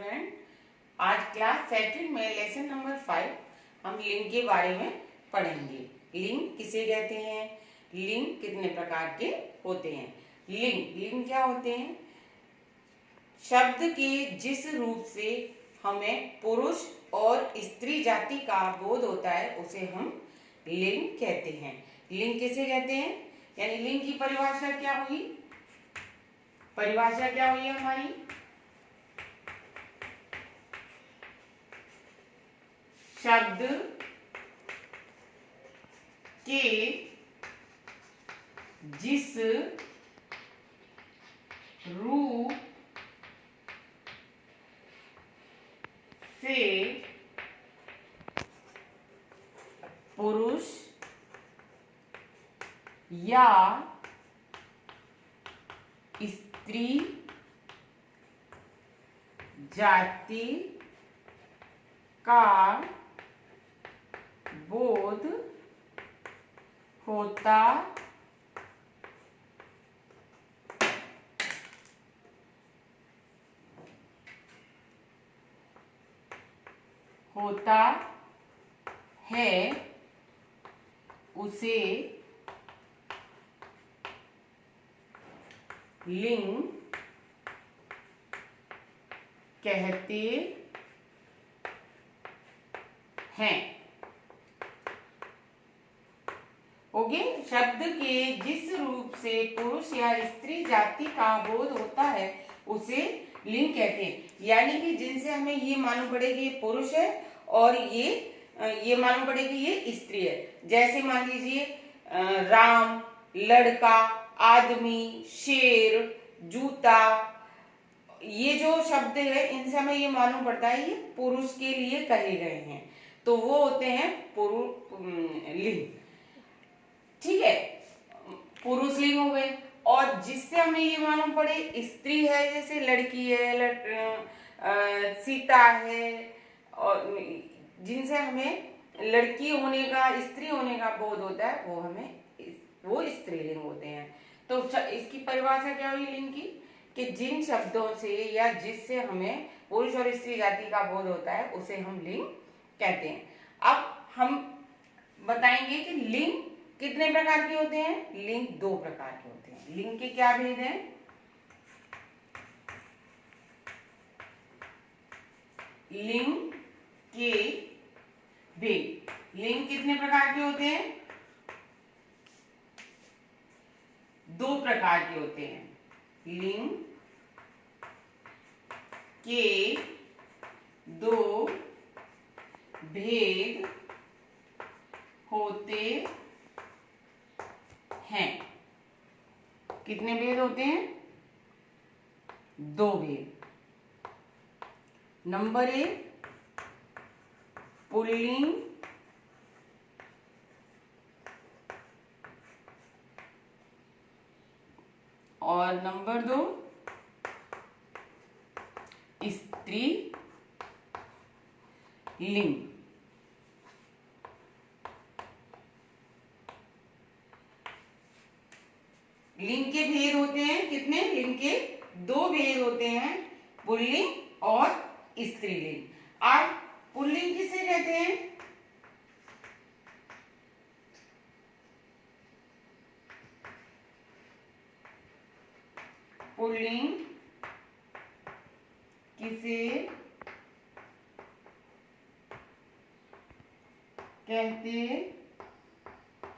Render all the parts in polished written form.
Student, आज class second में lesson number 5 हम लिंग के बारे में पढ़ेंगे। लिंग किसे कहते हैं, लिंग कितने प्रकार के होते हैं। लिंग क्या होते हैं? शब्द के जिस रूप से हमें पुरुष और स्त्री जाति का बोध होता है उसे हम लिंग कहते हैं। लिंग किसे कहते हैं, यानी लिंग की परिभाषा क्या हुई? परिभाषा क्या हुई हमारी? शब्द के जिस रूप से पुरुष या स्त्री जाति का बोध होता है उसे लिंग कहते हैं। ओके, शब्द के जिस रूप से पुरुष या स्त्री जाति का बोध होता है उसे लिंग कहते हैं। यानी कि जिनसे हमें ये मालूम पड़े कि ये पुरुष है और ये मालूम पड़े कि ये स्त्री है। जैसे मान लीजिए राम, लड़का, आदमी, शेर, जूता, ये जो शब्द है इनसे हमें ये मालूम पड़ता है ये पुरुष के लिए कहे गए हैं, तो वो होते हैं लिंग। ठीक है, पुरुष लिंग हो गए। और जिससे हमें ये मालूम पड़े स्त्री है, जैसे लड़की है, सीता है, और जिनसे हमें लड़की होने का, स्त्री होने का बोध होता है वो स्त्रीलिंग होते हैं। तो इसकी परिभाषा क्या हुई लिंग की, कि जिन शब्दों से या जिससे हमें पुरुष और स्त्री जाति का बोध होता है उसे हम लिंग कहते हैं। अब हम बताएंगे कि लिंग कितने प्रकार के होते हैं। लिंग 2 प्रकार के होते हैं। लिंग के क्या भेद हैं? लिंग के भेद। लिंग कितने प्रकार के होते हैं? 2 प्रकार के होते हैं। लिंग के 2 भेद होते हैं। कितने भेद होते हैं? 2 भेद। नंबर 1 पुल्लिंग और नंबर 2 स्त्री लिंग। लिंग के भेद होते हैं कितने? लिंग के 2 भेद होते हैं, पुल्लिंग और स्त्रीलिंग। आप पुल्लिंग किसे कहते हैं? पुल्लिंग किसे कहते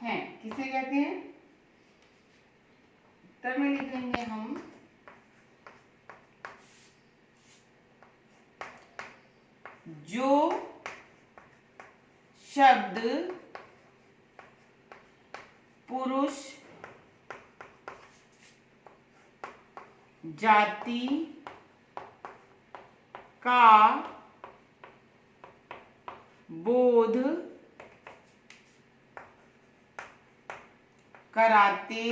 हैं? किसे कहते हैं? उत्तर में लिखेंगे हम जो शब्द पुरुष जाति का बोध कराते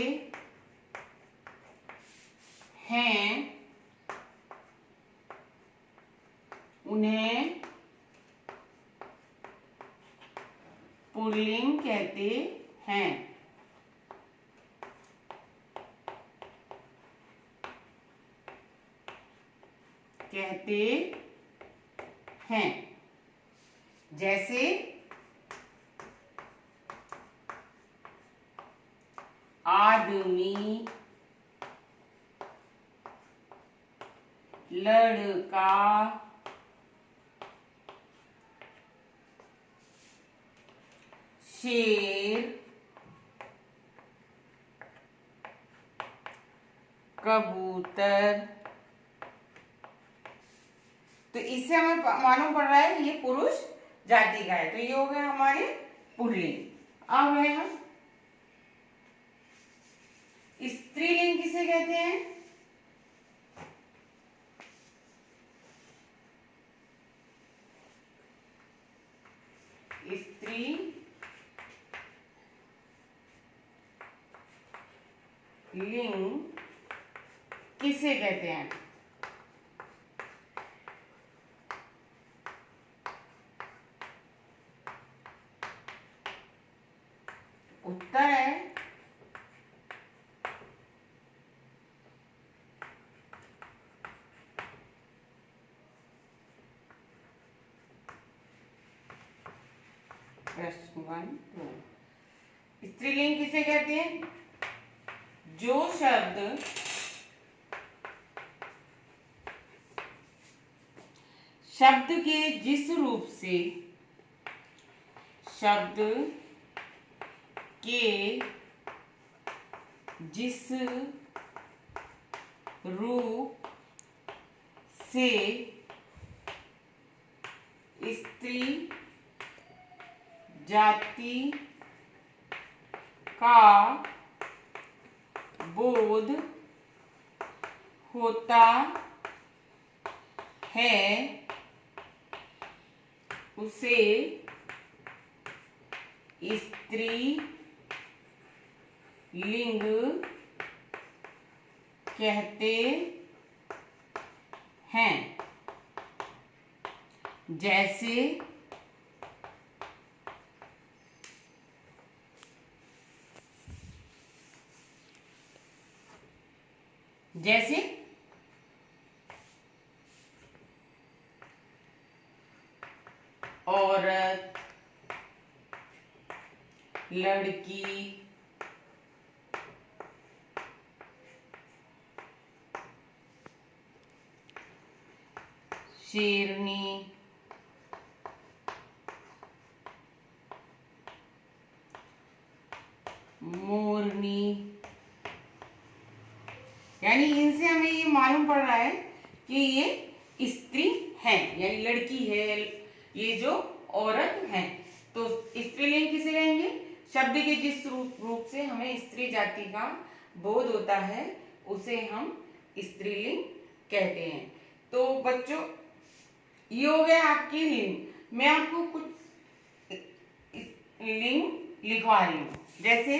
हैं उन्हें पुल्लिंग कहते हैं। कहते हैं। जैसे आदमी, लड़का, शेर, कबूतर। तो इससे हमें मालूम पड़ रहा है ये पुरुष जाति का है। तो ये हो गए हमारे पुल्लिंग। अब है हम स्त्रीलिंग किसे कहते हैं? स्त्री लिंग किसे कहते हैं? उत्तर है प्रश्न 1 2। स्त्रीलिंग किसे कहते हैं? जो शब्द के जिस रूप से स्त्री जाति का बोध होता है उसे स्त्री लिंग कहते हैं। जैसे औरत, लड़की, शेरनी, मोरनी। यानी इनसे हमें ये मालूम पड़ रहा है कि ये स्त्री है, यानी लड़की है, ये जो औरत है। तो स्त्रीलिंग किसे कहेंगे? शब्द के जिस रूप से हमें स्त्री जाति का बोध होता है उसे हम स्त्रीलिंग कहते हैं। तो बच्चों ये हो गया आपकी लिंग। मैं आपको कुछ लिंग लिखवा रही हूं। जैसे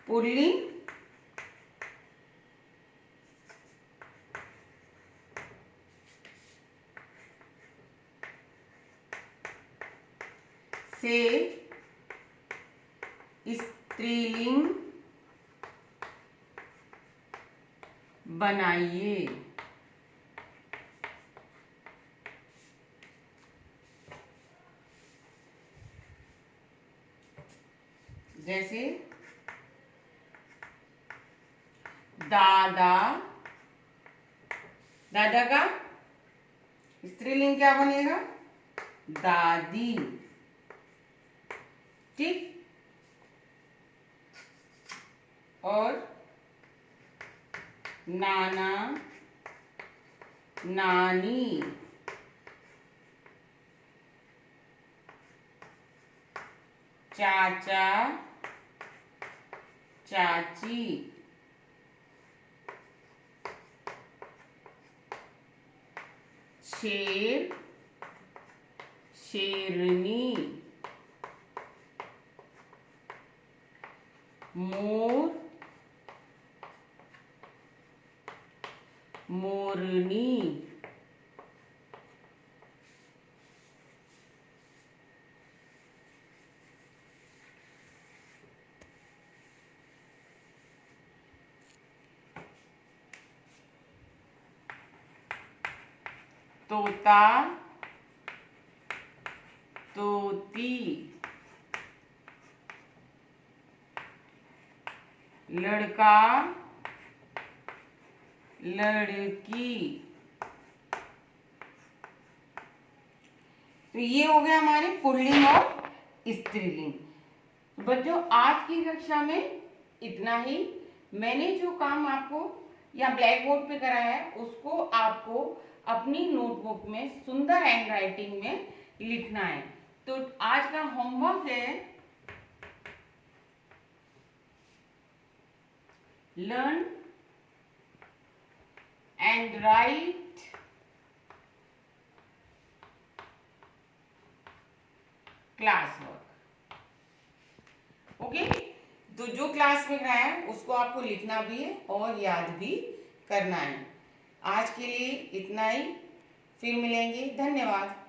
पुल्लिंग, से स्त्रीलिंग बनाइए। जैसे दादा, दादा का स्त्रीलिंग क्या बनेगा? दादी। ठीक। और नाना, नानी, चाचा, चाची, शेर, शेरनी, मोर, मोरनी। तोता, तोती, लड़का, लड़की। तो ये हो गया हमारे पुल्लिंग और स्त्रीलिंग। बच्चों आज की कक्षा में इतना ही। मैंने जो काम आपको या ब्लैक बोर्ड पे कराया है उसको आपको अपनी नोटबुक में सुंदर हैंड राइटिंग में लिखना है। तो आज का होमवर्क है learn and right class work. Okay, तो जो क्लास में कराया है उसको आपको लिखना भी है और याद भी करना है। आज के लिए इतना ही, फिर मिलेंगे। धन्यवाद।